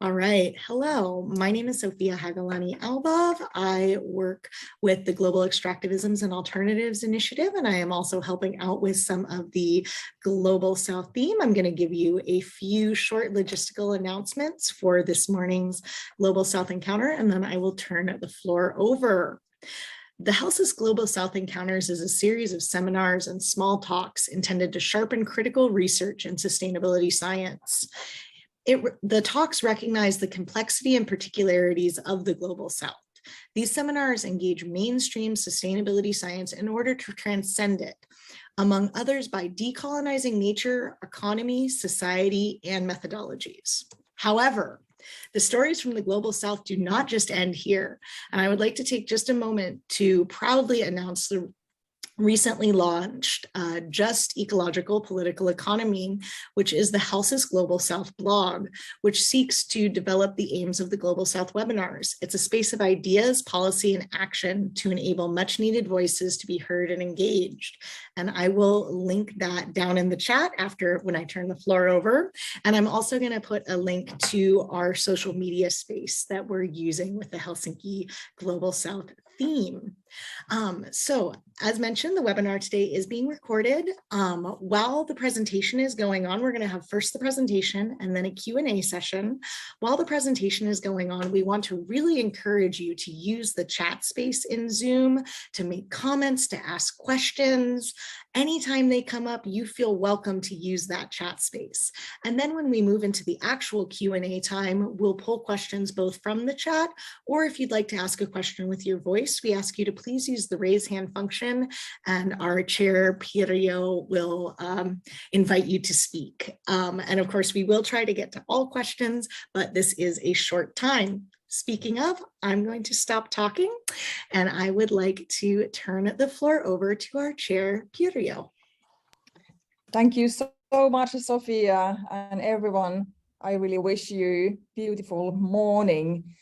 All right. Hello, my name is Sophia Hagalani-Albov. I work with the Global Extractivisms and Alternatives Initiative, and I am also helping out with some of the Global South theme. I'm going to give you a few short logistical announcements for this morning's Global South Encounter, and then I will turn the floor over. The HELSUS Global South Encounters is a series of seminars and small talks intended to sharpen critical research in sustainability science. The talks recognize the complexity and particularities of the Global South. These seminars engage mainstream sustainability science in order to transcend it, among others by decolonizing nature, economy, society, and methodologies. However, the stories from the Global South do not just end here, and I would like to take just a moment to proudly announce the recently launched Just Ecological Political Economy, which is the HELSUS Global South blog, which seeks to develop the aims of the Global South webinars. It's a space of ideas, policy, and action to enable much needed voices to be heard and engaged. And I will link that down in the chat when I turn the floor over. And I'm also going to put a link to our social media space that we're using with the Helsinki Global South theme. So as mentioned, the webinar today is being recorded. While the presentation is going on, we're going to have first the presentation and then a Q&A session. While the presentation is going on, we want to really encourage you to use the chat space in Zoom to make comments, to ask questions. Anytime they come up, you feel welcome to use that chat space. And then when we move into the actual Q&A time, we'll pull questions both from the chat, or if you'd like to ask a question with your voice, we ask you to please use the raise hand function, and our chair, Piero, will invite you to speak. And of course, we will try to get to all questions, but this is a short time. Speaking of, I'm going to stop talking, and I would like to turn the floor over to our chair, Piero. Thank you so much, Sophia, and everyone. I really wish you a beautiful morning.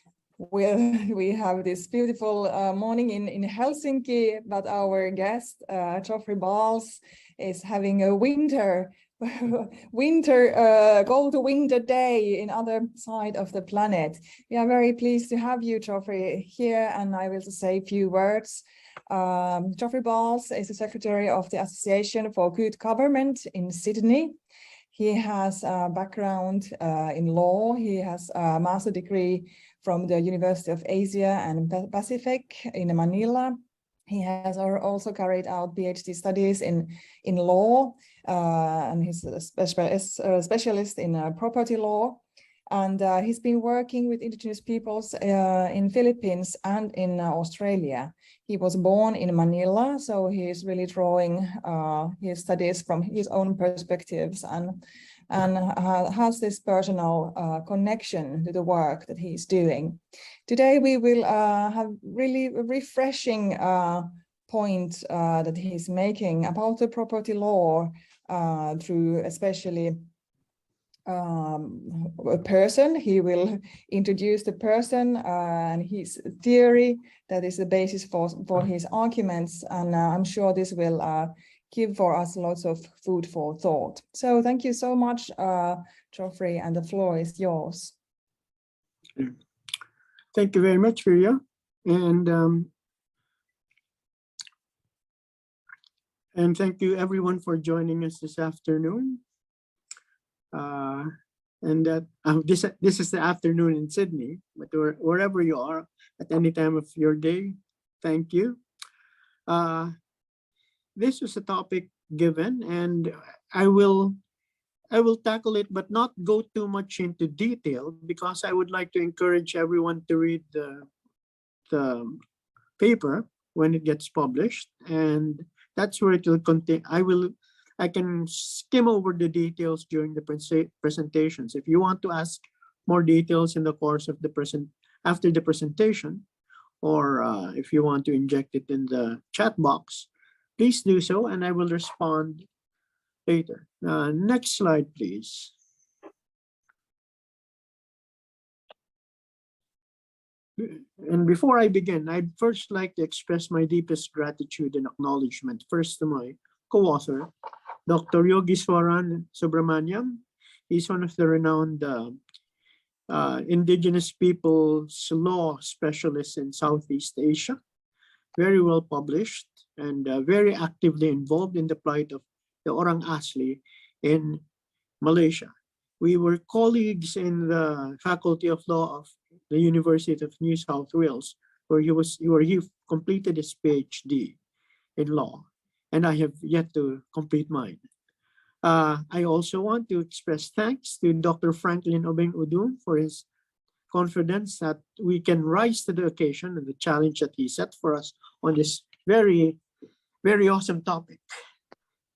We have this beautiful morning in Helsinki, but our guest, Joffre Balce, is having a cold winter day in other side of the planet. We are very pleased to have you, Joffre, here, and I will just say a few words. Joffre Balce is the secretary of the Association for Good Government in Sydney. He has a background in law. He has a master's degree from the University of Asia and Pacific in Manila. He has also carried out PhD studies in law, and he's a specialist in property law. And he's been working with indigenous peoples in Philippines and in Australia. He was born in Manila, so he is really drawing his studies from his own perspectives and has this personal connection to the work that he's doing. Today we will have really refreshing point that he's making about the property law through especially a person. He will introduce the person and his theory that is the basis for his arguments, and I'm sure this will give for us lots of food for thought. So thank you so much, Joffre, and the floor is yours. Thank you very much, Virya, and thank you everyone for joining us this afternoon. This is the afternoon in Sydney, but wherever you are at any time of your day, thank you. This was a topic given, and I will tackle it, but not go too much into detail, because I would like to encourage everyone to read the paper when it gets published, and that's where it will contain. I can skim over the details during the presentations. If you want to ask more details in the course of after the presentation, or if you want to inject it in the chat box, please do so, and I will respond later. Next slide, please. And before I begin, I'd first like to express my deepest gratitude and acknowledgement first to my co-author, Dr. Yogiswaran Subramaniam. He's one of the renowned indigenous peoples law specialist in Southeast Asia, very well published and very actively involved in the plight of the Orang Asli in Malaysia. We were colleagues in the Faculty of Law of the University of New South Wales, where he completed his PhD in law, and I have yet to complete mine. I also want to express thanks to Dr. Franklin Obeng-Odoom for his confidence that we can rise to the occasion and the challenge that he set for us on this very, very awesome topic.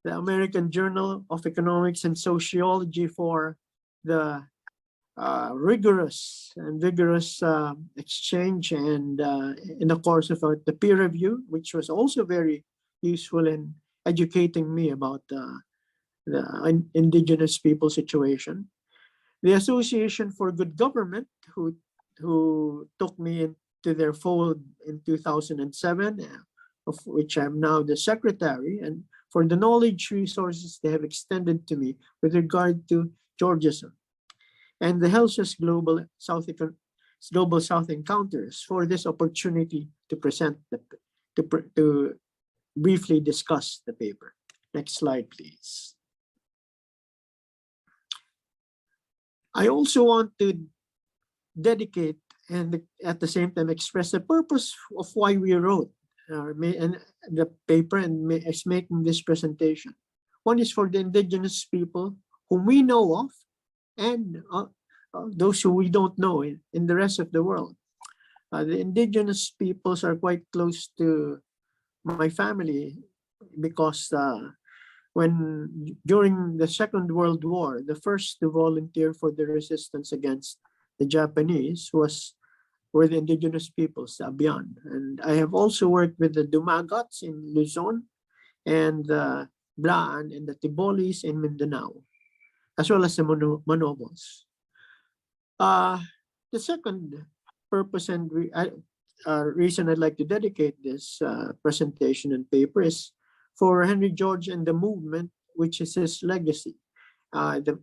The American Journal of Economics and Sociology for the rigorous and vigorous exchange and in the course of the peer review, which was also very useful in educating me about the indigenous people situation. The Association for Good Government, who took me into their fold in 2007, of which I'm now the secretary, and for the knowledge resources they have extended to me with regard to Georgism. And the HELSUS Global South Encounters for this opportunity to present, to briefly discuss the paper. Next slide, please. I also want to dedicate and at the same time express the purpose of why we wrote the paper and is making this presentation. One is for the indigenous people whom we know of and those who we don't know in the rest of the world. The indigenous peoples are quite close to my family because during the Second World War, the first to volunteer for the resistance against the Japanese were the indigenous peoples, the Abian. And I have also worked with the Dumagats in Luzon and the Blaan and the Tibolis in Mindanao, as well as the Manobos. The second purpose and reason I'd like to dedicate this presentation and paper is for Henry George and the movement, which is his legacy.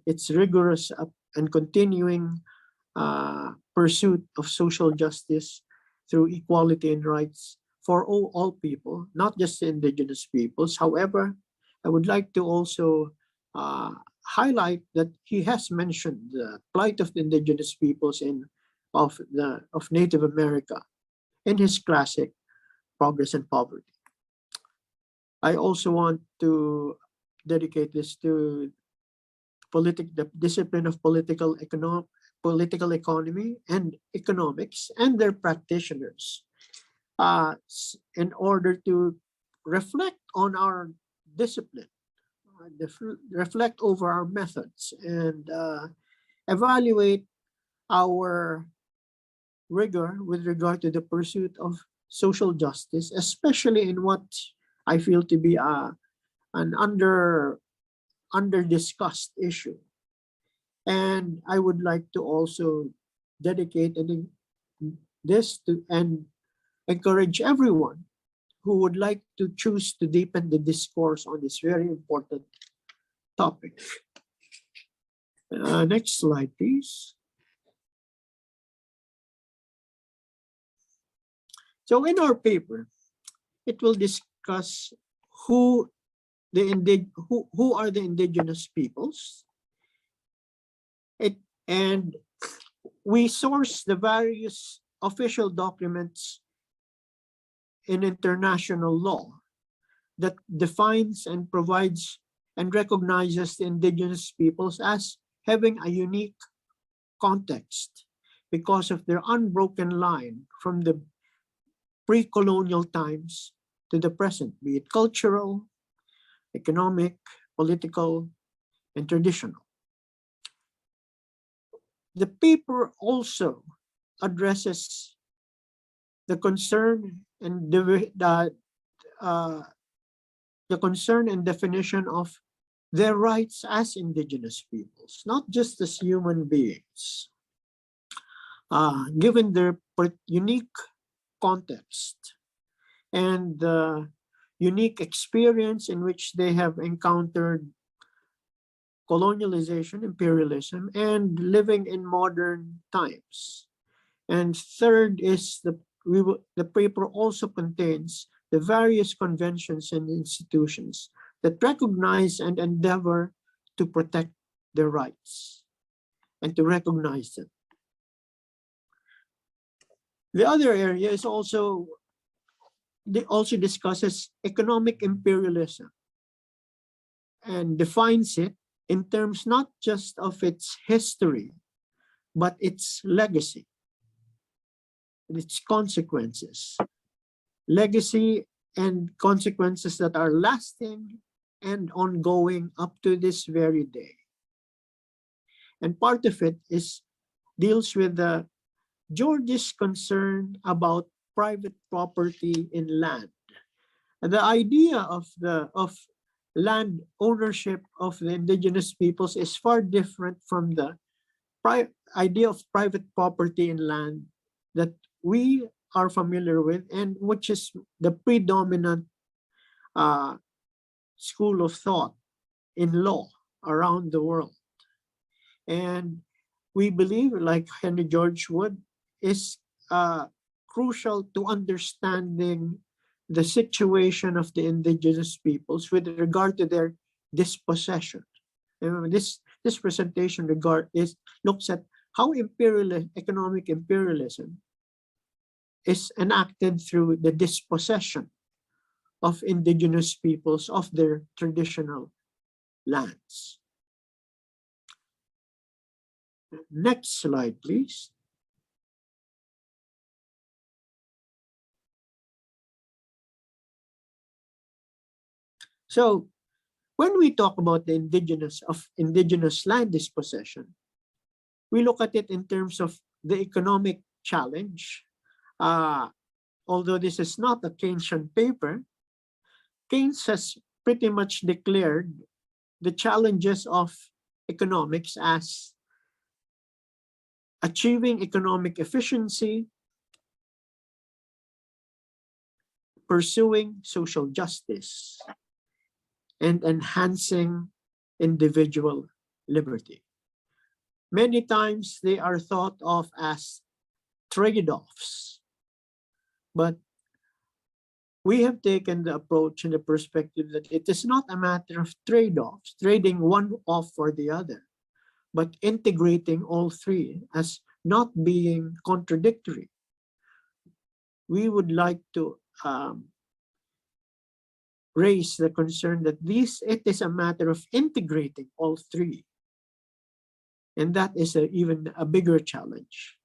Its rigorous and continuing pursuit of social justice through equality and rights for all people, not just the indigenous peoples. However, I would like to also highlight that he has mentioned the plight of the indigenous peoples of Native America in his classic Progress and Poverty. I also want to dedicate this to the discipline of political economy and economics and their practitioners in order to reflect on our discipline, reflect over our methods, and evaluate our rigor with regard to the pursuit of social justice, especially in what I feel to be an under-discussed issue. And I would like to also dedicate this to and encourage everyone who would like to choose to deepen the discourse on this very important topic. Next slide, please. So in our paper, it will discuss who are the indigenous peoples. And we source the various official documents in international law that defines and provides and recognizes the indigenous peoples as having a unique context because of their unbroken line from the pre-colonial times to the present, be it cultural, economic, political, and traditional. The paper also addresses the concern and definition of their rights as indigenous peoples, not just as human beings, given their unique context and the unique experience in which they have encountered colonialization, imperialism, and living in modern times. And third is the paper also contains the various conventions and institutions that recognize and endeavor to protect their rights and to recognize them. The other area is also discusses economic imperialism and defines it in terms not just of its history, but its legacy, its consequences. Legacy and consequences that are lasting and ongoing up to this very day. And part of it deals with George's concern about private property in land. And the idea of land ownership of the indigenous peoples is far different from the idea of private property in land that we are familiar with, and which is the predominant school of thought in law around the world. And we believe, like Henry George would, is crucial to understanding the situation of the indigenous peoples with regard to their dispossession. This presentation looks at how economic imperialism is enacted through the dispossession of indigenous peoples of their traditional lands. Next slide, please. So when we talk about the indigenous land dispossession, we look at it in terms of the economic challenge. Although this is not a Keynesian paper, Keynes has pretty much declared the challenges of economics as achieving economic efficiency, pursuing social justice, and enhancing individual liberty. Many times they are thought of as trade-offs, but we have taken the approach and the perspective that it is not a matter of trade-offs, trading one off for the other, but integrating all three as not being contradictory. We would like to raise the concern that it is a matter of integrating all three. And that is even a bigger challenge.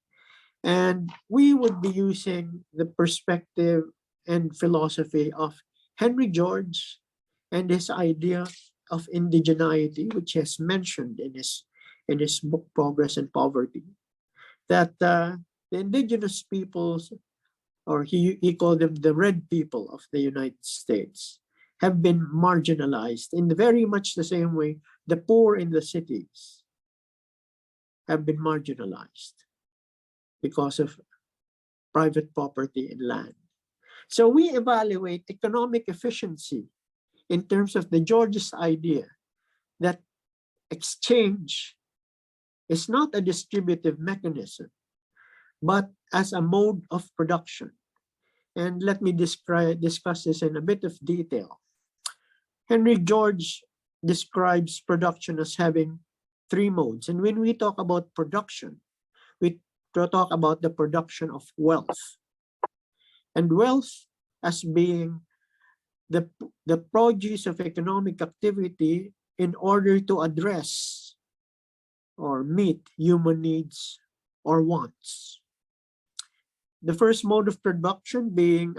And we would be using the perspective and philosophy of Henry George and his idea of indigeneity, which he has mentioned in his book, Progress and Poverty, that the indigenous peoples, or he called them the red people of the United States, have been marginalized in very much the same way the poor in the cities have been marginalized because of private property in land. So we evaluate economic efficiency in terms of the George's idea that exchange is not a distributive mechanism, but as a mode of production. And let me discuss this in a bit of detail. Henry George describes production as having three modes. And when we talk about production, we talk about the production of wealth. And wealth as being the produce of economic activity in order to address or meet human needs or wants. The first mode of production being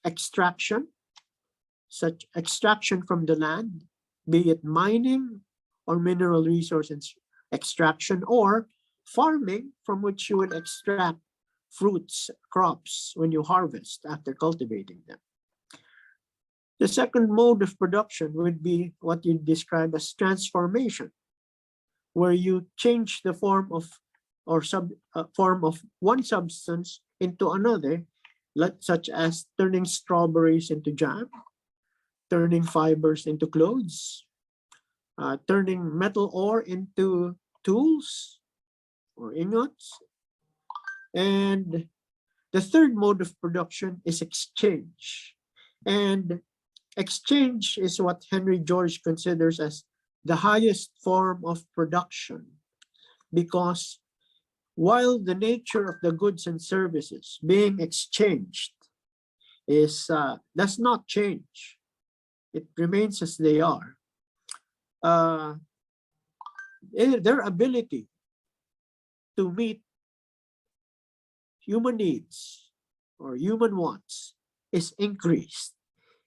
extraction, such extraction from the land, be it mining or mineral resources extraction, or farming, from which you will extract fruits, crops when you harvest after cultivating them. The second mode of production would be what you describe as transformation, where you change the form of one substance into another, such as turning strawberries into jam, turning fibers into clothes, turning metal ore into tools or ingots. And the third mode of production is exchange. And exchange is what Henry George considers as the highest form of production, because while the nature of the goods and services being exchanged does not change, it remains as they are. Their ability to meet human needs or human wants is increased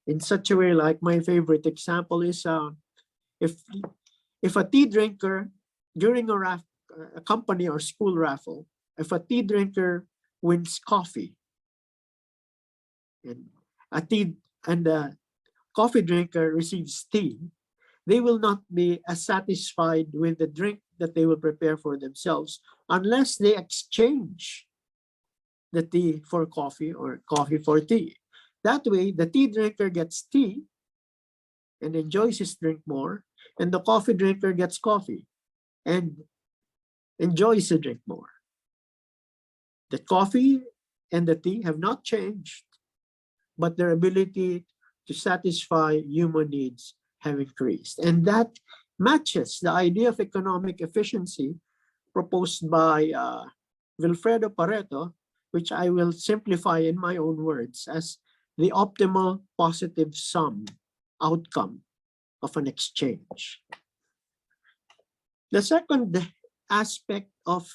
in such a way. Like my favorite example is if a tea drinker during a company or school raffle, if a tea drinker wins coffee, and a coffee drinker receives tea, they will not be as satisfied with the drink that they will prepare for themselves unless they exchange the tea for coffee or coffee for tea. That way, the tea drinker gets tea and enjoys his drink more, and the coffee drinker gets coffee and enjoys the drink more. The coffee and the tea have not changed, but their ability to satisfy human needs have increased. And that matches the idea of economic efficiency proposed by Vilfredo Pareto, which I will simplify in my own words as the optimal positive sum outcome of an exchange. The second aspect of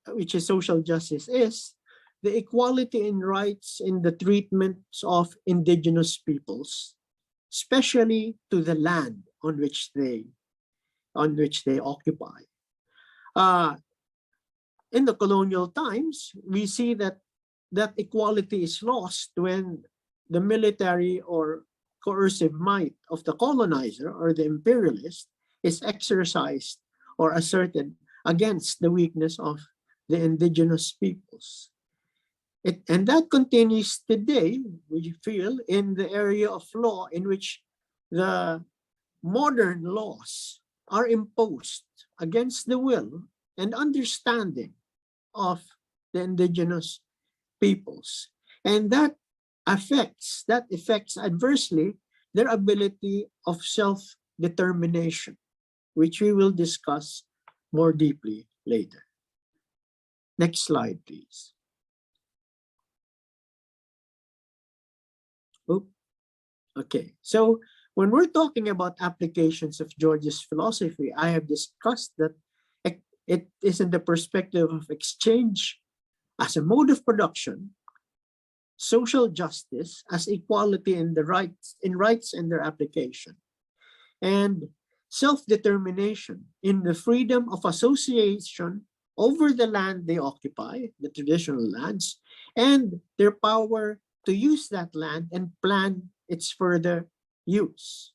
which is social justice is the equality in rights in the treatments of indigenous peoples, especially to the land on which they occupy. In the colonial times, we see that equality is lost when the military or coercive might of the colonizer or the imperialist is exercised or asserted against the weakness of the indigenous peoples. And that continues today, we feel, in the area of law in which the modern laws are imposed against the will and understanding of the indigenous peoples. And that affects adversely their ability of self-determination, which we will discuss more deeply later. Next slide, please. Okay, so when we're talking about applications of George's philosophy, I have discussed that it is in the perspective of exchange as a mode of production, social justice as equality in rights and their application, and self-determination in the freedom of association over the land they occupy, the traditional lands, and their power to use that land and plan its further use.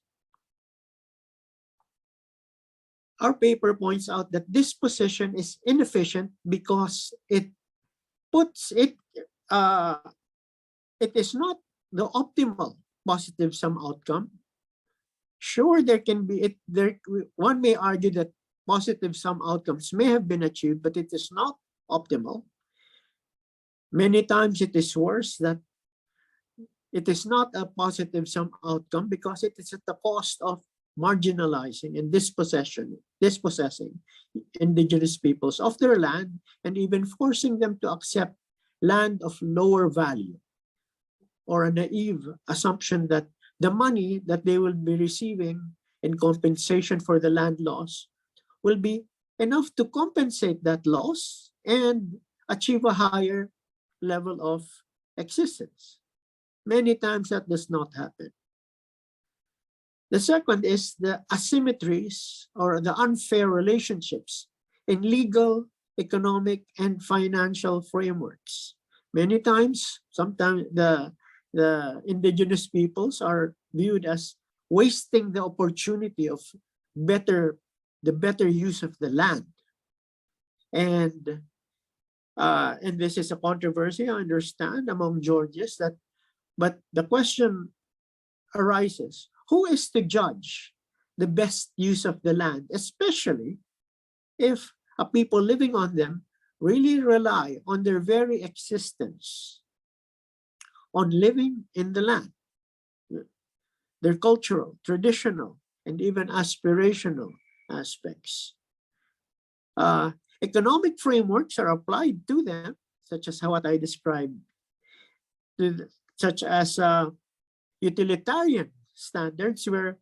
Our paper points out that this position is inefficient because it is not the optimal positive sum outcome. Sure, one may argue that positive sum outcomes may have been achieved, but it is not optimal. Many times it is worse that it is not a positive sum outcome because it is at the cost of marginalizing and dispossessing indigenous peoples of their land and even forcing them to accept land of lower value, or a naive assumption that the money that they will be receiving in compensation for the land loss will be enough to compensate that loss and achieve a higher level of existence. Many times that does not happen. The second is the asymmetries or the unfair relationships in legal, economic, and financial frameworks. Many times, sometimes the indigenous peoples are viewed as wasting the opportunity of the better use of the land. And this is a controversy, I understand, among Georgians, but the question arises, who is to judge the best use of the land, especially if a people living on them really rely on their very existence on living in the land, their cultural, traditional, and even aspirational aspects. Economic frameworks are applied to them, such as what I described, such as utilitarian standards, where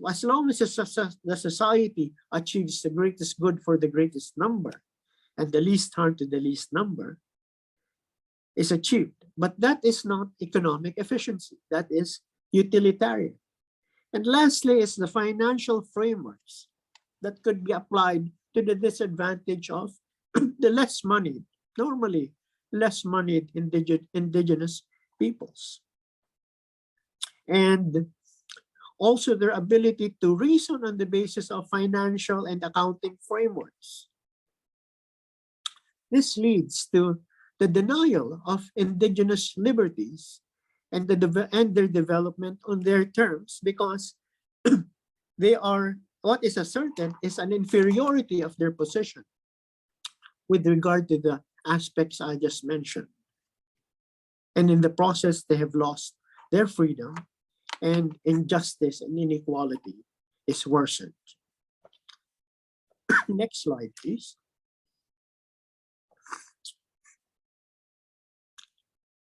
as long as the society achieves the greatest good for the greatest number and the least harm to the least number is achieved. But that is not economic efficiency. That is utilitarian. And lastly is the financial frameworks that could be applied to the disadvantage of the less moneyed, normally less moneyed indigenous peoples. And also their ability to reason on the basis of financial and accounting frameworks. This leads to the denial of indigenous liberties and their development on their terms, because they are, what is ascertained is an inferiority of their position with regard to the aspects I just mentioned. And in the process, they have lost their freedom, and injustice and inequality is worsened. Next slide, please.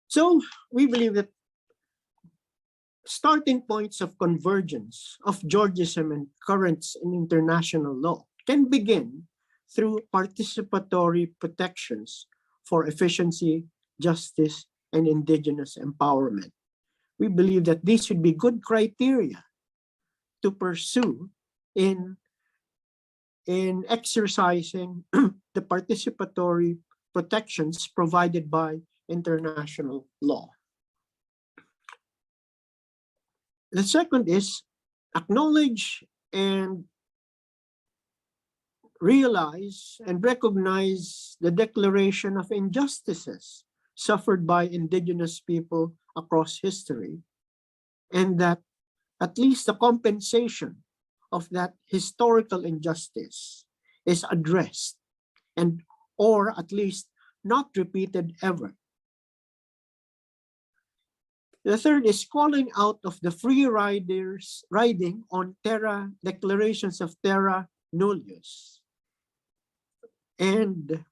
So we believe that starting points of convergence of Georgism and currents in international law can begin through participatory protections for efficiency, justice, and indigenous empowerment. We believe that these should be good criteria to pursue in exercising the participatory protections provided by international law. The second is acknowledge and realize and recognize the declaration of injustices suffered by indigenous people across history, and that at least the compensation of that historical injustice is addressed and or at least not repeated ever. The third is calling out of the free riding on terra declarations of terra nullius, and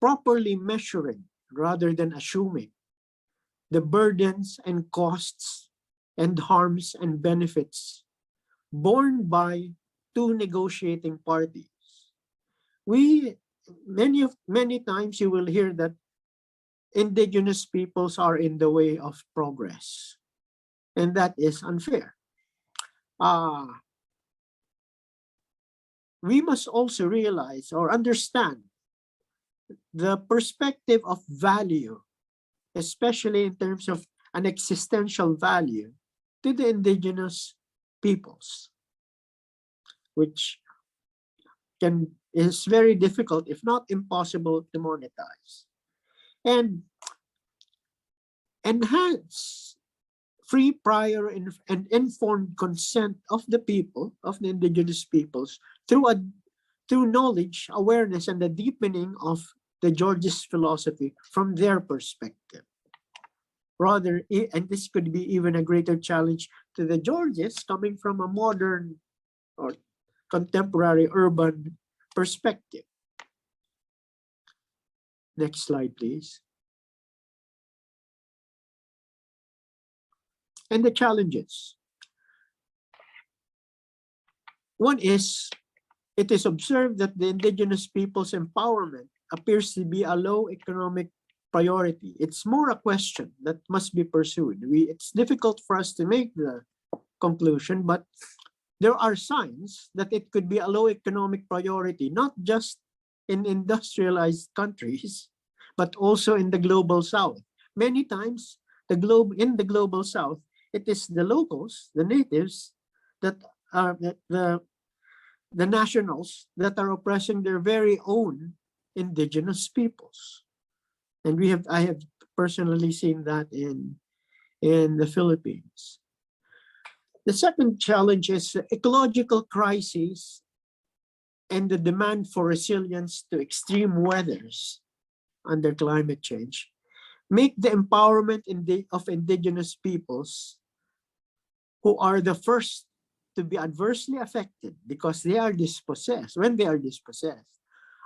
properly measuring rather than assuming the burdens and costs and harms and benefits borne by two negotiating parties. Many times you will hear that indigenous peoples are in the way of progress, and that is unfair. We must also realize or understand the perspective of value, especially in terms of an existential value to the indigenous peoples, which is very difficult, if not impossible, to monetize. And enhance free, prior, and informed consent of the people, of the indigenous peoples, through knowledge, awareness, and the deepening of the Georgist philosophy from their perspective. Rather, and this could be even a greater challenge to the Georgists coming from a modern or contemporary urban perspective. Next slide, please. And the challenges. One is, it is observed that the indigenous people's empowerment appears to be a low economic priority. It's more a question that must be pursued. It's difficult for us to make the conclusion, but there are signs that it could be a low economic priority, not just in industrialized countries, but also in the global south. Many times, in the global south, it is the locals, the natives, that are the nationals that are oppressing their very own indigenous peoples. And I have personally seen that in the Philippines. The second challenge is ecological crises and the demand for resilience to extreme weathers under climate change make the empowerment of indigenous peoples, who are the first to be adversely affected because they are dispossessed, when they are dispossessed,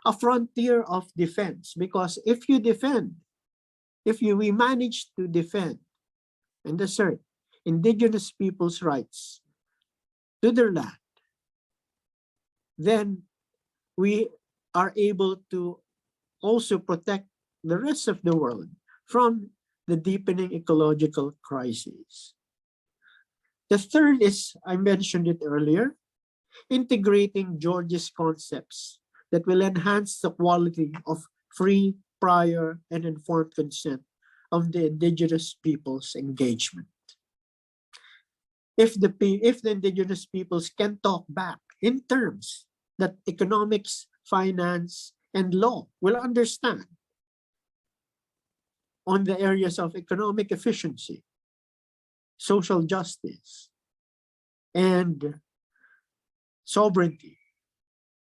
a frontier of defense. Because if you defend, we manage to defend and assert indigenous people's rights to their land, then we are able to also protect the rest of the world from the deepening ecological crises. The third is, I mentioned it earlier, integrating George's concepts that will enhance the quality of free, prior, and informed consent of the indigenous people's engagement. If the indigenous peoples can talk back in terms that economics, finance, and law will understand on the areas of economic efficiency, social justice, and sovereignty,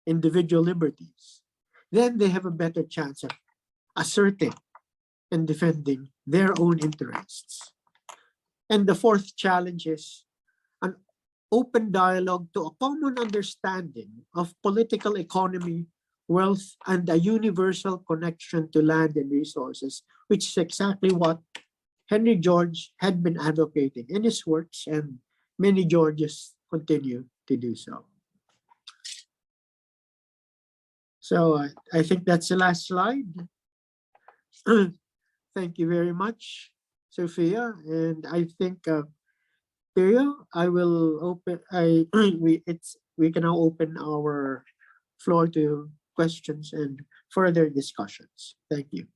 individual liberties, then they have a better chance of asserting and defending their own interests. And the fourth challenge is an open dialogue to a common understanding of political economy, wealth, and a universal connection to land and resources, which is exactly what Henry George had been advocating in his works, and many Georges continue to do so. So I think that's the last slide. Thank you very much, Sophia. And I think, Theo, I will open. We can now open our floor to questions and further discussions. Thank you.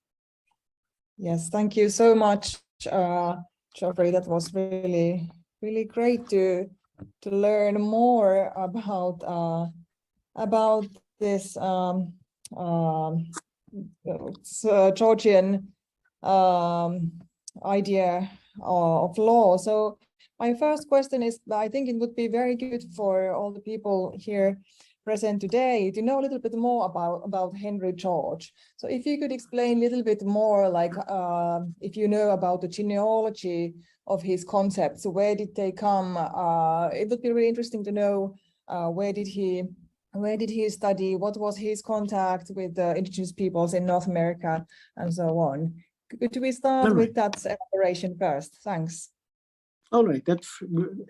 Yes, thank you so much, Joffre. That was really, really great to learn more about this Georgian idea of law. So my first question is, I think it would be very good for all the people here present today to know a little bit more about Henry George. So if you could explain a little bit more, like if you know about the genealogy of his concepts, where did they come? It would be really interesting to know where did he study, what was his contact with the indigenous peoples in North America, and so on. Could we start with that elaboration first? Thanks. All right,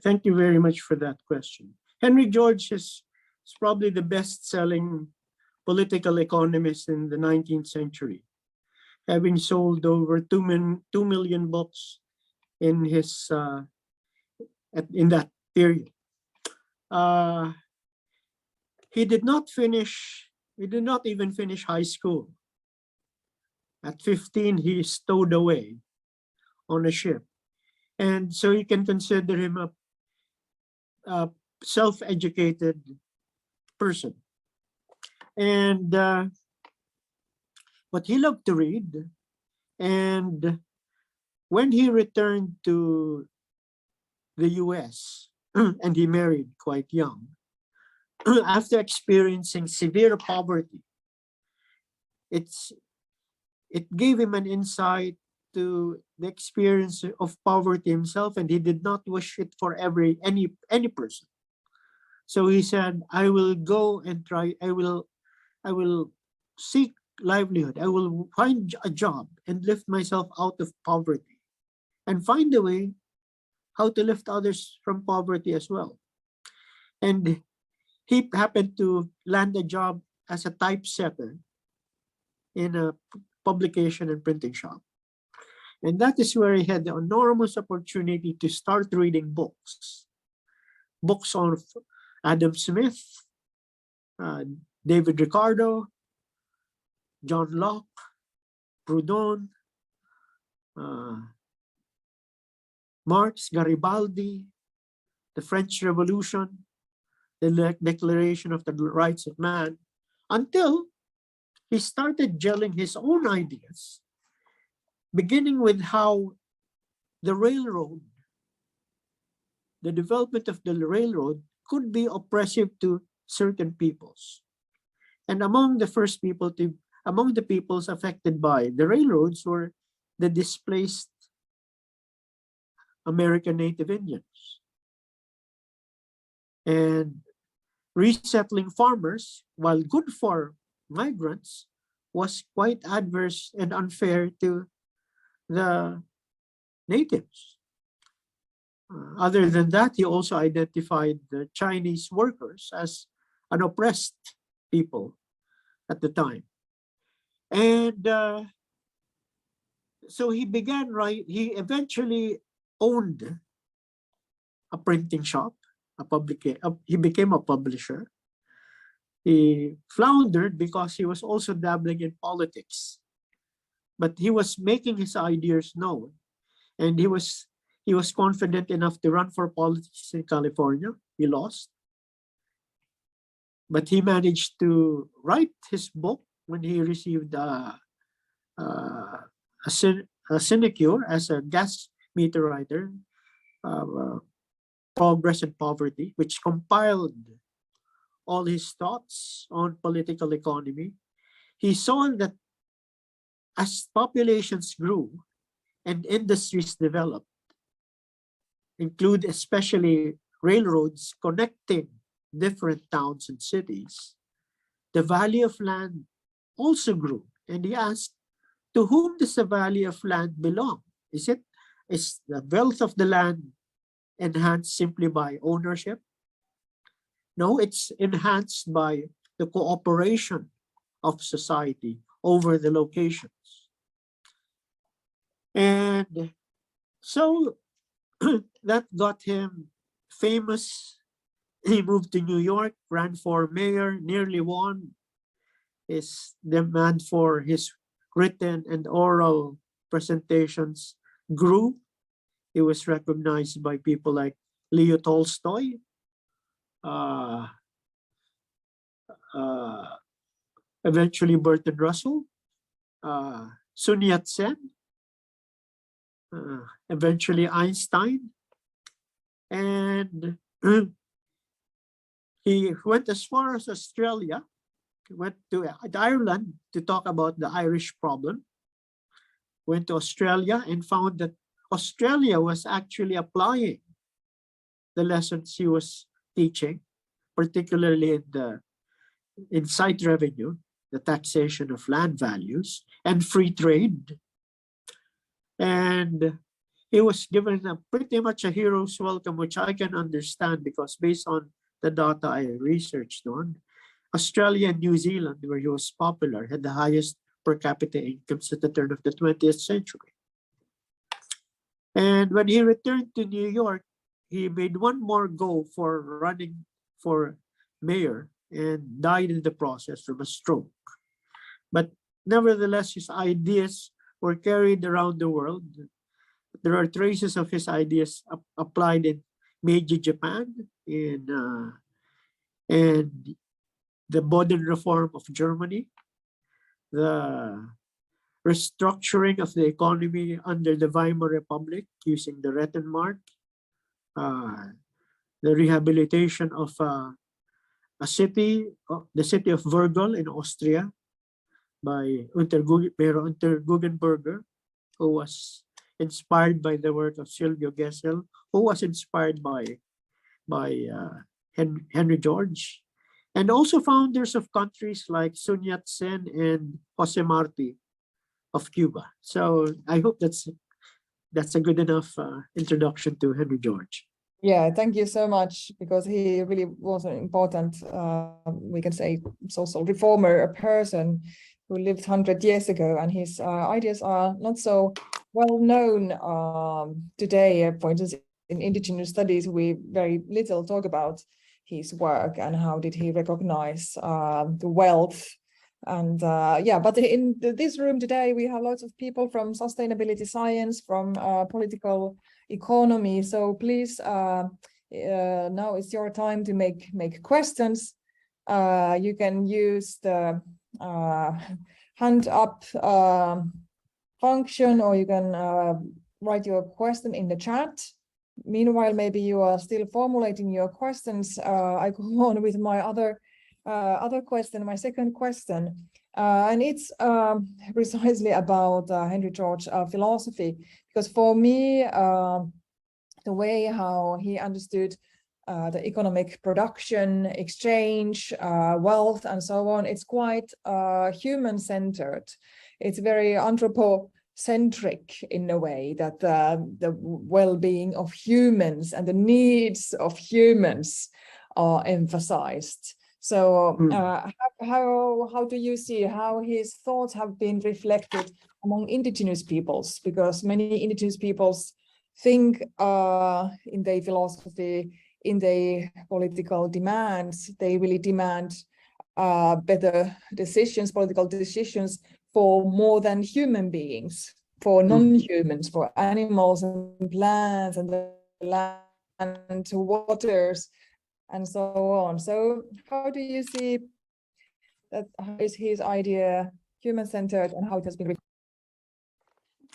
thank you very much for that question. Henry George is probably the best-selling political economist in the 19th century, having sold over 2 million books in his in that period. He did not even finish high school. At 15, he stowed away on a ship. And so you can consider him a self-educated person. And but he loved to read. And when he returned to the US, and he married quite young, after experiencing severe poverty, it gave him an insight to the experience of poverty himself, and he did not wish it for any person. So he said, I will go and try, I will seek livelihood. I will find a job and lift myself out of poverty and find a way how to lift others from poverty as well. And he happened to land a job as a typesetter in a publication and printing shop. And that is where he had the enormous opportunity to start reading books. Books on Adam Smith, David Ricardo, John Locke, Proudhon, Marx, Garibaldi, the French Revolution, the Declaration of the Rights of Man, until he started gelling his own ideas, beginning with how the the development of the railroad could be oppressive to certain peoples. And among the peoples affected by the railroads were the displaced American Native Indians. And resettling farmers, while good for migrants, was quite adverse and unfair to the natives. Other than that, he also identified the Chinese workers as an oppressed people at the time. And so he eventually owned a printing shop, he became a publisher. He floundered because he was also dabbling in politics, but he was making his ideas known, and he was confident enough to run for politics in California. He lost, but he managed to write his book when he received a sinecure as a gas meter writer, Progress and Poverty, which compiled all his thoughts on political economy. He saw that as populations grew and industries developed, include especially railroads connecting different towns and cities, the value of land also grew. And he asked, to whom does the value of land belong? Is the wealth of the land enhanced simply by ownership? No, it's enhanced by the cooperation of society over the locations. And so that got him famous. He moved to New York, ran for mayor, nearly won. His demand for his written and oral presentations grew. He was recognized by people like Leo Tolstoy, eventually Bertrand Russell, Sun Yat-sen, eventually Einstein, and he went as far as Australia. He went to Ireland to talk about the Irish problem, went to Australia and found that Australia was actually applying the lessons he was teaching, particularly in site revenue, the taxation of land values, and free trade. And he was given pretty much a hero's welcome, which I can understand because based on the data I researched on, Australia and New Zealand, where he was popular, had the highest per capita incomes at the turn of the 20th century. And when he returned to New York, he made one more go for running for mayor and died in the process from a stroke. But nevertheless, his ideas were carried around the world. There are traces of his ideas applied in Meiji Japan, and the Boden reform of Germany, the restructuring of the economy under the Weimar Republic using the Rentenmark, the rehabilitation of the city of Würgel in Austria by Mayor Unter Guggenberger, who was inspired by the work of Silvio Gesell, who was inspired by Henry George, and also founders of countries like Sun Yat-sen and Jose Marti of Cuba. So I hope that's a good enough introduction to Henry George. Yeah, thank you so much, because he really was an important, we can say, social reformer, a person who lived 100 years ago, and his ideas are not so well known today. For instance, in indigenous studies, we very little talk about his work and how did he recognize the wealth. And yeah, but in this room today, we have lots of people from sustainability science, from political economy. So please, now it's your time to make questions. You can use the hand up function, or you can write your question in the chat. Meanwhile, maybe you are still formulating your questions. I go on with my other question, my second question, and it's precisely about Henry George philosophy, because for me, the way how he understood the economic production, exchange, wealth, and so on, it's quite human-centered. It's very anthropocentric in a way, that the well-being of humans and the needs of humans are emphasized. So how do you see how his thoughts have been reflected among indigenous peoples? Because many indigenous peoples think in their philosophy, in their political demands, they really demand better decisions, political decisions for more than human beings, for non-humans, for animals and plants and the land, waters, and so on. So how do you see that? How is his idea human-centered, and how it has been?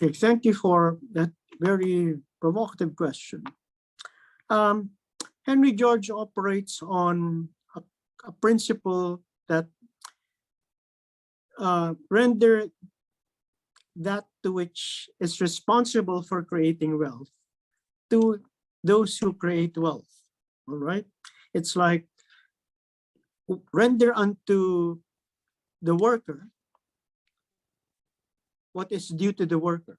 Okay, thank you for that very provocative question. Henry George operates on a principle that render that to which is responsible for creating wealth to those who create wealth. All right, it's like render unto the worker what is due to the worker,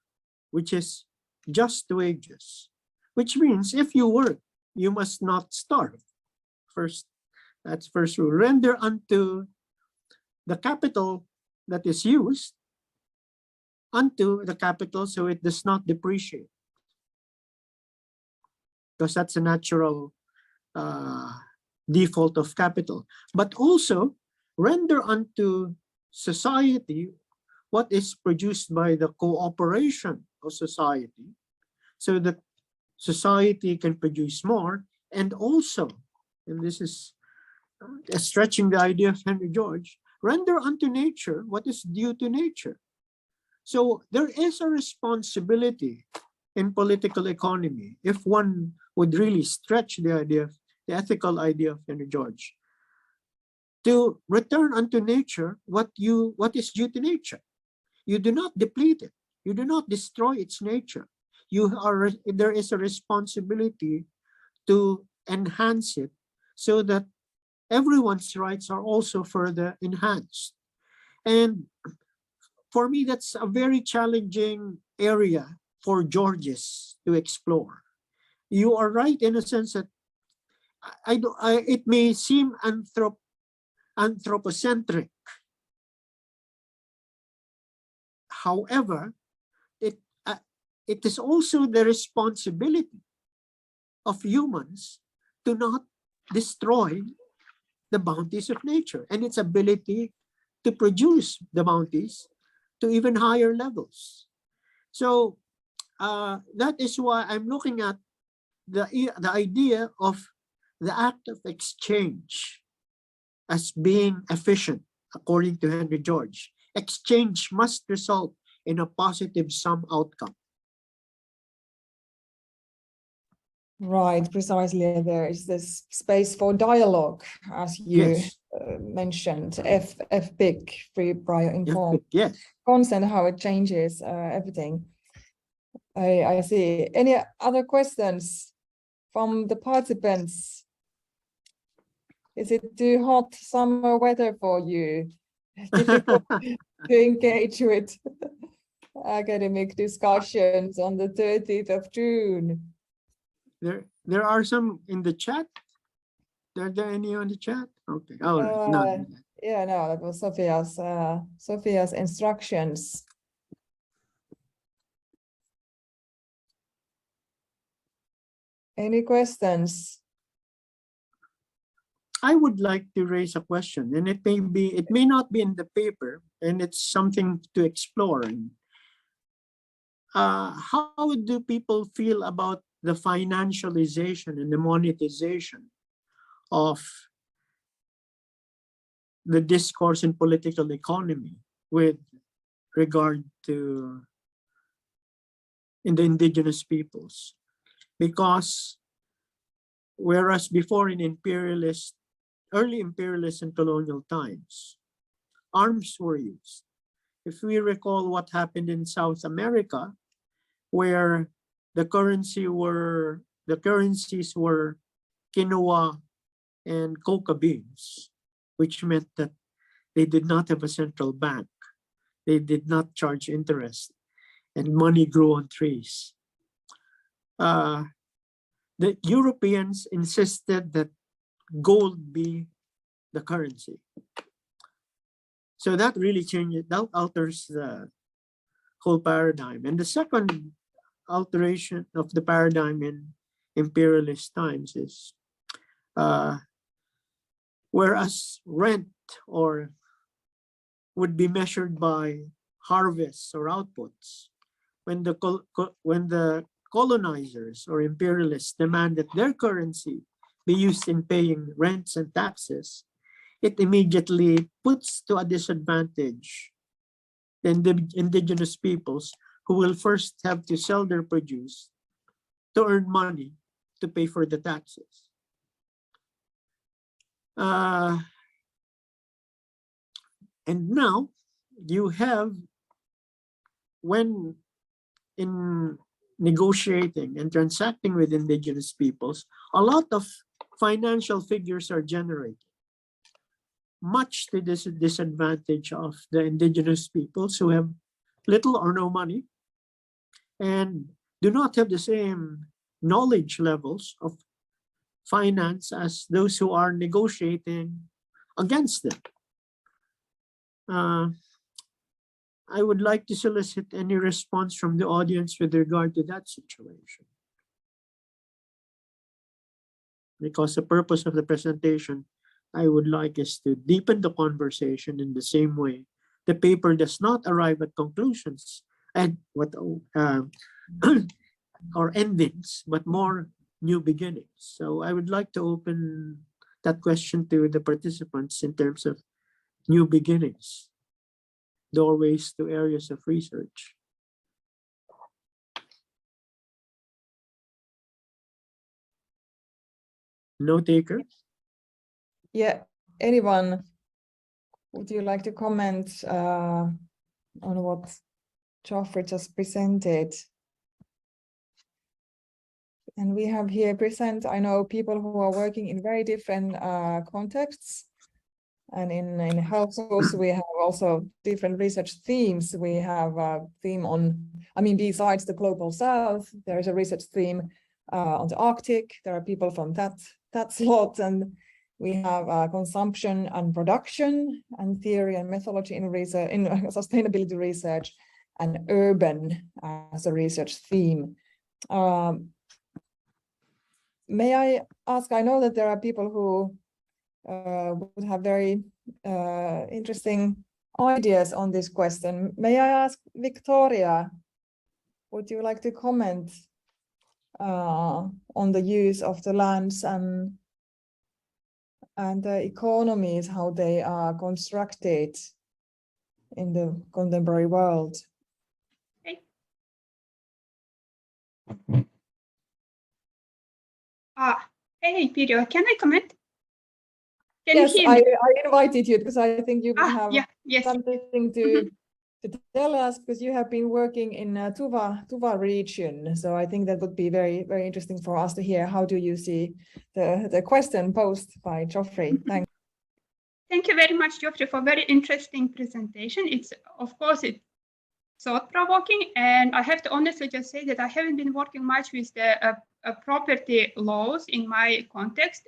which is just wages, which means if you work, you must not starve. First, that's first rule. Render unto the capital that is used unto the capital so it does not depreciate, because that's a natural default of capital. But also render unto society what is produced by the cooperation of society, so that society can produce more. And also, and this is stretching the idea of Henry George, render unto nature what is due to nature. So there is a responsibility in political economy, if one would really stretch the idea, the ethical idea of Henry George, to return unto nature what is due to nature. You do not deplete it. You do not destroy its nature. There is a responsibility to enhance it so that everyone's rights are also further enhanced. And for me, that's a very challenging area for Georges to explore. You are right in a sense that it may seem anthropocentric. However, it is also the responsibility of humans to not destroy the bounties of nature and its ability to produce the bounties to even higher levels. So that is why I'm looking at the idea of the act of exchange as being efficient, according to Henry George. Exchange must result in a positive sum outcome. Right, precisely. There is this space for dialogue, as you mentioned. F big, free, prior, informed consent, how it changes everything. I see. Any other questions from the participants? Is it too hot summer weather for you? Difficult to engage with academic discussions on the 30th of June. There are some in the chat. Are there any on the chat? Okay. Oh, no. Yeah, no, that was Sophia's instructions. Any questions? I would like to raise a question, and it may not be in the paper, and it's something to explore. How do people feel about the financialization and the monetization of the discourse in political economy with regard to in the indigenous peoples? because whereas before in early imperialist and colonial times, arms were used. If we recall what happened in South America, where the currencies were quinoa and coca beans, which meant that they did not have a central bank. They did not charge interest, and money grew on trees. The Europeans insisted that gold be the currency. So that really changes, that alters the whole paradigm. And the second alteration of the paradigm in imperialist times is whereas rent would be measured by harvests or outputs, when the colonizers or imperialists demand that their currency be used in paying rents and taxes, it immediately puts to a disadvantage the indigenous peoples, who will first have to sell their produce to earn money to pay for the taxes. And now you have, when in negotiating and transacting with indigenous peoples, a lot of financial figures are generated, much to the disadvantage of the indigenous peoples who have little or no money and do not have the same knowledge levels of finance as those who are negotiating against them. I would like to solicit any response from the audience with regard to that situation, because the purpose of the presentation I would like is to deepen the conversation in the same way the paper does not arrive at conclusions and or endings, but more new beginnings. So I would like to open that question to the participants in terms of new beginnings, doorways to areas of research. No takers? Yeah, anyone, would you like to comment on what Joffre just presented? And we have here present, I know, people who are working in very different contexts. And in HELSUS, we have also different research themes. We have a theme on, besides the Global South, there is a research theme on the Arctic. There are people from that slot, and we have consumption and production, and theory and methodology in research, in sustainability research, and urban as a research theme. May I ask, I know that there are people who would have very interesting ideas on this question. May I ask Victoria, would you like to comment on the use of the lands and the economies, how they are constructed in the contemporary world? Okay. Hey, Pirio, can I comment? Can yes, you hear me? I invited you because I think you would have yes. something to tell us, because you have been working in Tuva region. So I think that would be very, very interesting for us to hear. How do you see the question posed by Joffre? Thanks. Thank you very much, Joffre, for a very interesting presentation. It's, of course, it's thought-provoking, and I have to honestly just say that I haven't been working much with the property laws in my context.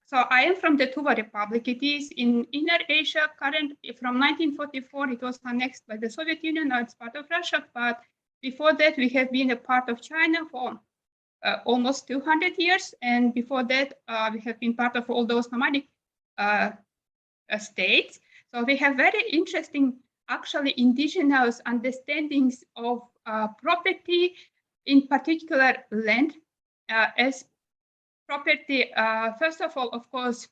So I am from the Tuva Republic. It is in Inner Asia. From 1944, it was annexed by the Soviet Union. Now it's part of Russia. But before that, we have been a part of China for almost 200 years. And before that, we have been part of all those nomadic states. So we have very interesting, actually, indigenous understandings of property, in particular land, as property. First of all, of course,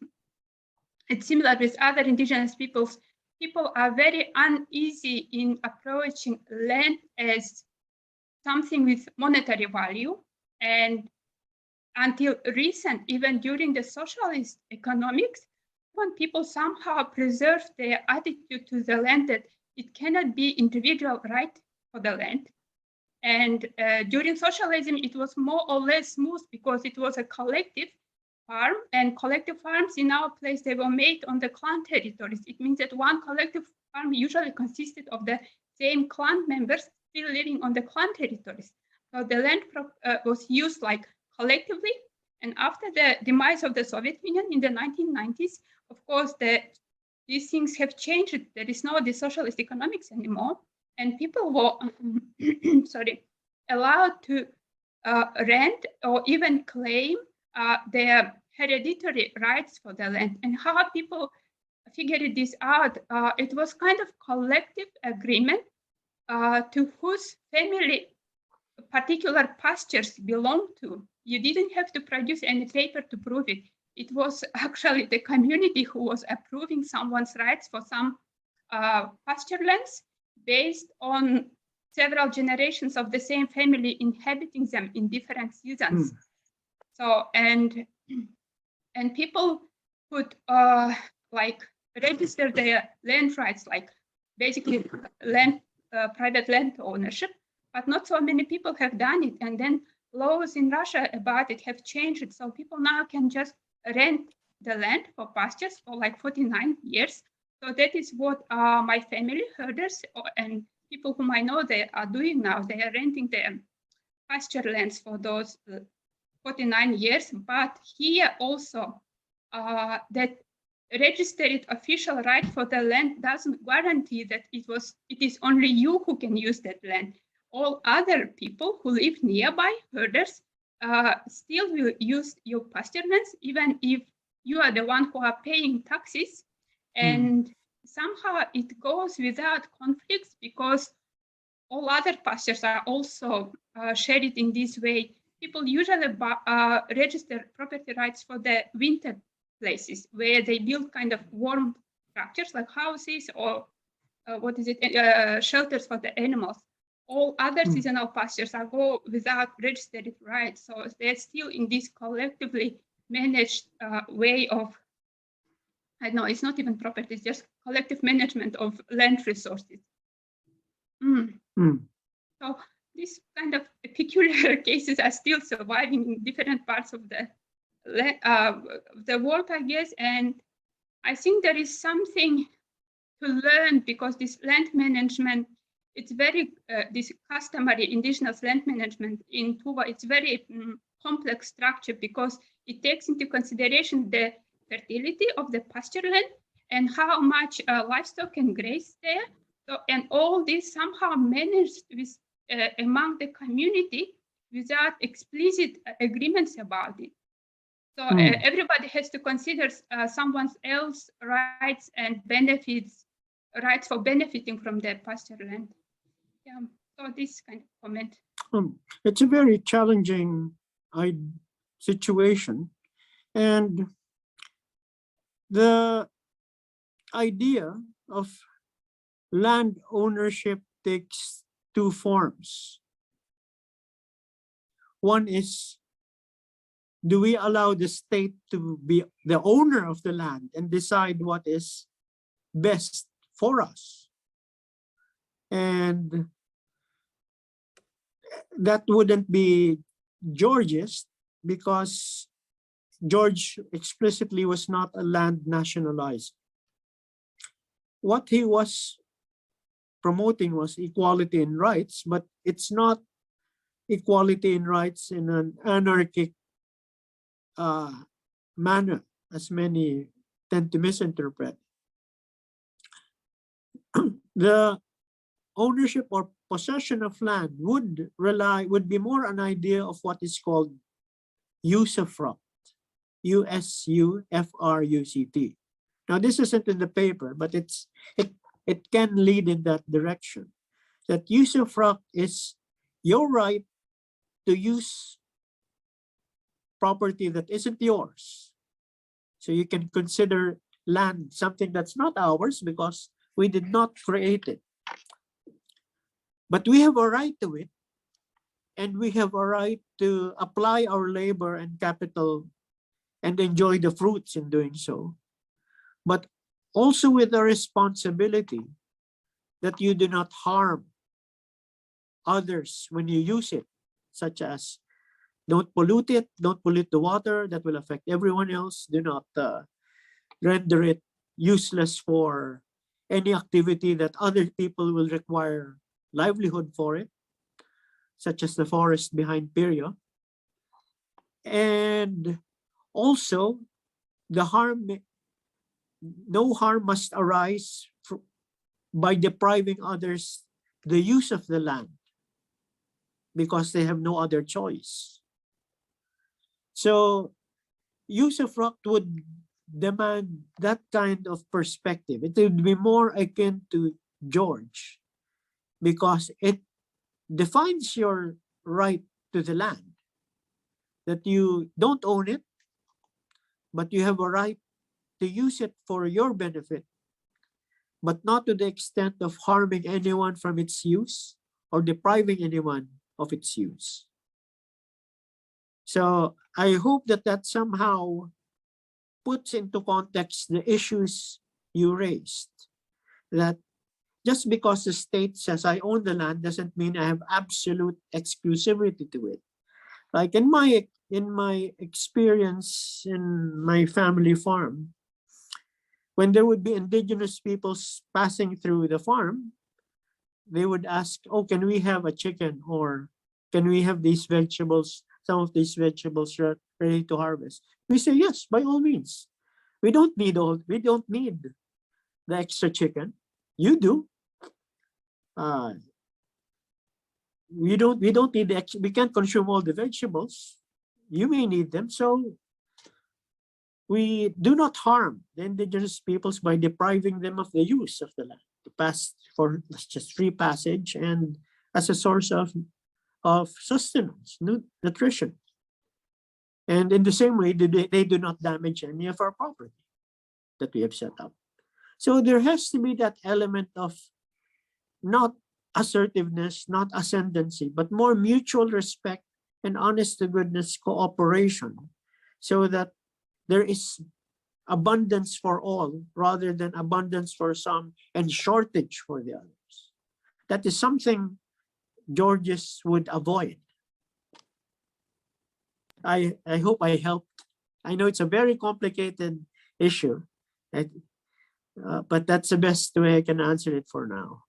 it's similar with other indigenous peoples. People are very uneasy in approaching land as something with monetary value. And until recent, even during the socialist economics, when people somehow preserve their attitude to the land that it cannot be individual right for the land. And during socialism, it was more or less smooth because it was a collective farm, and collective farms in our place, they were made on the clan territories. It means that one collective farm usually consisted of the same clan members still living on the clan territories. So the land was used like collectively. And after the demise of the Soviet Union in the 1990s, of course, these things have changed. There is no the socialist economics anymore. And people were allowed to rent or even claim their hereditary rights for the land. And how people figured this out, it was kind of collective agreement to whose family particular pastures belong to. You didn't have to produce any paper to prove it. It was actually the community who was approving someone's rights for some pasture lands based on several generations of the same family inhabiting them in different seasons. So, and people could like register their land rights, like basically private land ownership, but not so many people have done it. And then laws in Russia about it have changed. So people now can just rent the land for pastures for like 49 years. So that is what my family, herders, and people whom I know, they are doing now. They are renting their pasture lands for those 49 years. But here also, that registered official right for the land doesn't guarantee that it is only you who can use that land. All other people who live nearby, herders, still will use your pasture lands, even if you are the one who are paying taxes. And somehow it goes without conflicts because all other pastures are also shared in this way. People usually register property rights for the winter places where they build kind of warm structures like houses or shelters for the animals. All other seasonal pastures are go without registered rights. So they're still in this collectively managed way of, I know it's not even property, it's just collective management of land resources. So these kind of peculiar cases are still surviving in different parts of the world, I guess. And I think there is something to learn because this land management, it's very, this customary indigenous land management in Tuva, it's very complex structure because it takes into consideration the fertility of the pasture land and how much livestock can graze there. So, and all this somehow managed with, among the community without explicit agreements about it. So everybody has to consider someone else's rights and benefits, rights for benefiting from their pasture land. Yeah, so this kind of comment. It's a very challenging situation. And the idea of land ownership takes two forms. One is, do we allow the state to be the owner of the land and decide what is best for us? And that wouldn't be George's because George explicitly was not a land nationalizer. What he was promoting was equality in rights, but it's not equality in rights in an anarchic manner, as many tend to misinterpret. The ownership or possession of land would be more an idea of what is called usufruct, USUFRUCT. Now this isn't in the paper, but it can lead in that direction. That usufruct is your right to use property that isn't yours. So you can consider land something that's not ours because we did not create it. But we have a right to it. and we have a right to apply our labor and capital and enjoy the fruits in doing so, but also with a responsibility that you do not harm others when you use it, such as don't pollute it, don't pollute the water, that will affect everyone else. Do not render it useless for any activity that other people will require livelihood for it, such as the forest behind Pirio. And also, the harm, no harm must arise by depriving others the use of the land because they have no other choice. So use of rock would demand that kind of perspective. It would be more akin to George because it defines your right to the land, that you don't own it, but you have a right to use it for your benefit, but not to the extent of harming anyone from its use or depriving anyone of its use. So I hope that that somehow puts into context the issues you raised, that just because the state says I own the land doesn't mean I have absolute exclusivity to it. Like in my experience in my family farm, when there would be indigenous peoples passing through the farm, they would ask, oh, can we have a chicken, or can we have these vegetables, some of these vegetables ready to harvest? We say, yes, by all means. We don't need the extra chicken. You do. We don't need the extra, we can't consume all the vegetables. You may need them. So we do not harm the indigenous peoples by depriving them of the use of the land to pass for just free passage and as a source of sustenance, nutrition. And in the same way, they do not damage any of our property that we have set up. So there has to be that element of not assertiveness, not ascendancy, but more mutual respect and honest to goodness cooperation, so that there is abundance for all rather than abundance for some and shortage for the others. That is something Georges would avoid. I hope I helped. I know it's a very complicated issue, but that's the best way I can answer it for now.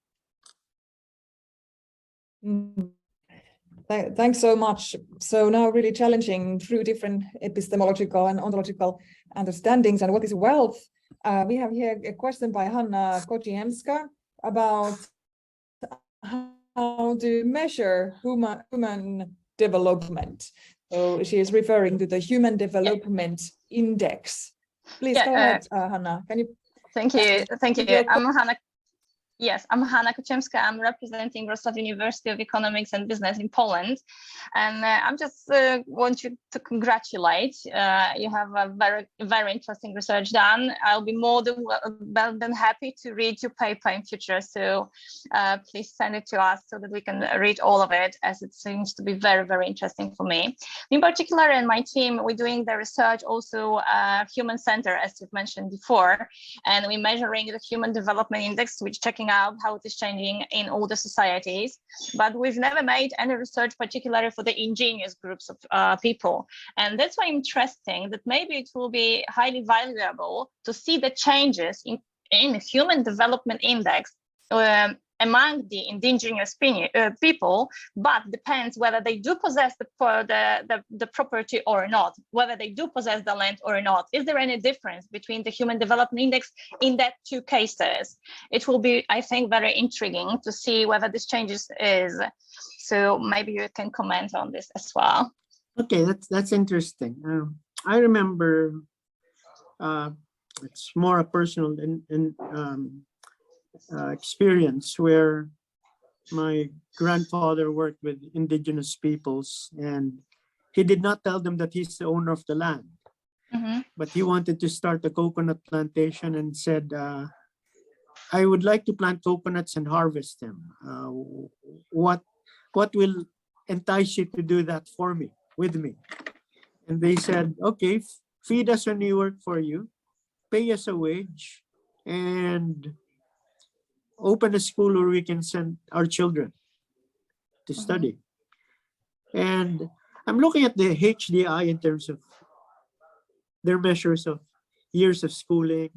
Thanks so much. So now really challenging through different epistemological and ontological understandings and what is wealth. We have here a question by Hanna Kociemska about how to measure human development. So she is referring to the Human Development Index. Please go ahead, Hanna. Can you? Thank you. I'm Hanna Kociemska. I'm representing Wrocław University of Economics and Business in Poland. And I'm just want you to congratulate. You have a very interesting research done. I'll be more than happy to read your paper in future. So please send it to us so that we can read all of it, as it seems to be very interesting for me. In particular, in my team, we're doing the research also human center, as you've mentioned before. And we're measuring the Human Development Index, which checking out how it is changing in all the societies, but we've never made any research particularly for the indigenous groups of people. And that's why interesting that maybe it will be highly valuable to see the changes in Human Development Index among the indigenous people, but depends whether they do possess the property or not, whether they do possess the land or not. Is there any difference between the Human Development Index in that two cases? It will be, I think, very intriguing to see whether this changes is. So maybe you can comment on this as well. Okay, that's interesting. I remember it's more a personal experience where my grandfather worked with indigenous peoples, and he did not tell them that he's the owner of the land, but he wanted to start a coconut plantation and said, I would like to plant coconuts and harvest them. What will entice you to do that for me, with me. And they said, okay, feed us when we work for you, pay us a wage, and open a school where we can send our children to study. And I'm looking at the HDI in terms of their measures of years of schooling,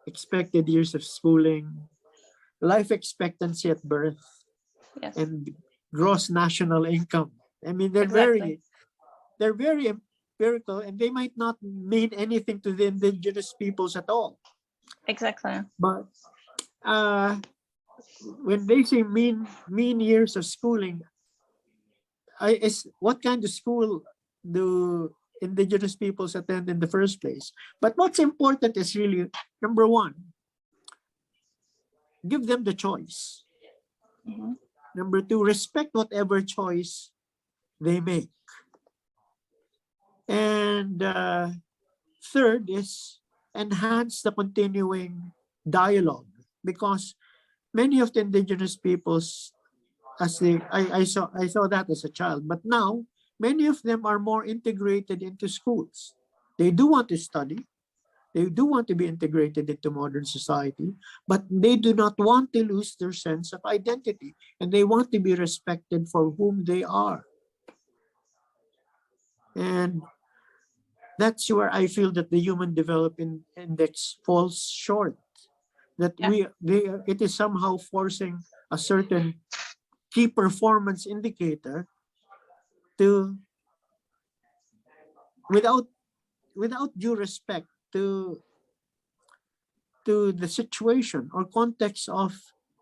expected years of schooling, life expectancy at birth, Yes. and gross national income. I mean, they're Exactly. very empirical, and they might not mean anything to the indigenous peoples at all. Exactly. But when they say mean years of schooling, what kind of school do indigenous peoples attend in the first place? But what's important is really, number one, give them the choice. Number two, respect whatever choice they make. And third is enhance the continuing dialogue, because many of the indigenous peoples, I saw that as a child, but now many of them are more integrated into schools. They do want to study. They do want to be integrated into modern society, but they do not want to lose their sense of identity, and they want to be respected for whom they are. And that's where I feel that the Human Development Index falls short. That it is somehow forcing a certain key performance indicator to, without due respect to the situation or context of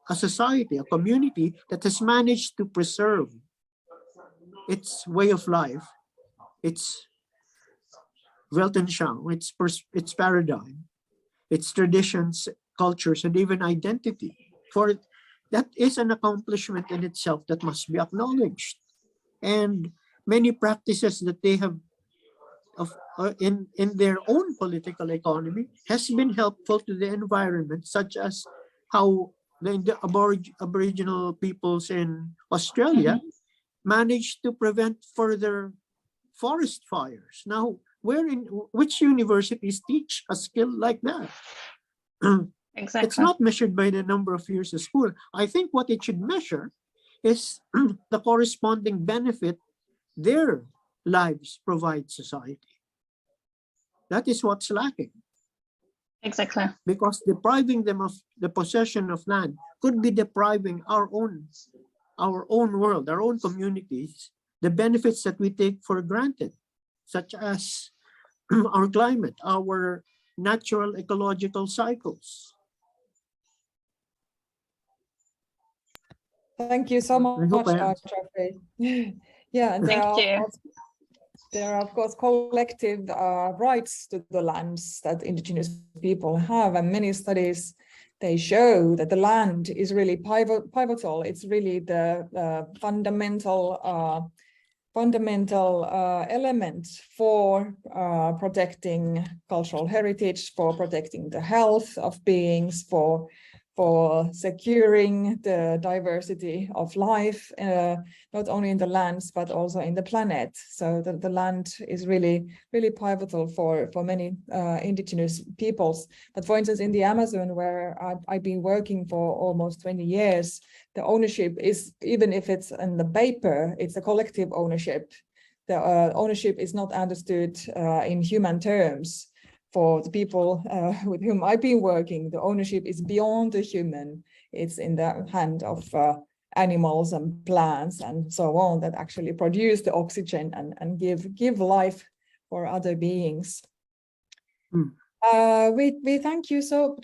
a society, a community that has managed to preserve its way of life, its Weltanschauung, its paradigm, its traditions, cultures, and even identity. For that is an accomplishment in itself that must be acknowledged. And many practices that they have in their own political economy has been helpful to the environment, such as how the Aboriginal peoples in Australia managed to prevent further forest fires. Now, which universities teach a skill like that? Exactly. It's not measured by the number of years of school. I think what it should measure is the corresponding benefit their lives provide society. That is what's lacking. Exactly. Because depriving them of the possession of land could be depriving our own world, our own communities, the benefits that we take for granted, such as our climate, our natural ecological cycles. Thank you so much, Joffre. Yeah, and there are of course collective rights to the lands that indigenous people have, and many studies they show that the land is really pivotal. It's really the fundamental element for protecting cultural heritage, for protecting the health of beings, for securing the diversity of life, not only in the lands, but also in the planet. So the land is really pivotal for many indigenous peoples. But for instance, in the Amazon, where I've been working for almost 20 years, the ownership is, even if it's in the paper, it's a collective ownership. The ownership is not understood in human terms. For the people with whom I've been working, the ownership is beyond the human. It's in the hand of animals and plants and so on that actually produce the oxygen and give life for other beings. We thank you so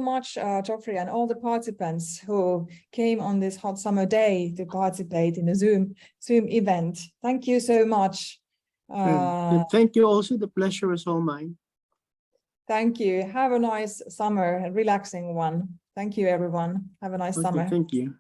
much, Joffre, and all the participants who came on this hot summer day to participate in the Zoom event. Thank you so much. Thank you also. The pleasure is all mine. Thank you. Have a nice summer, a relaxing one. Thank you, everyone. Have a nice summer. Thank you.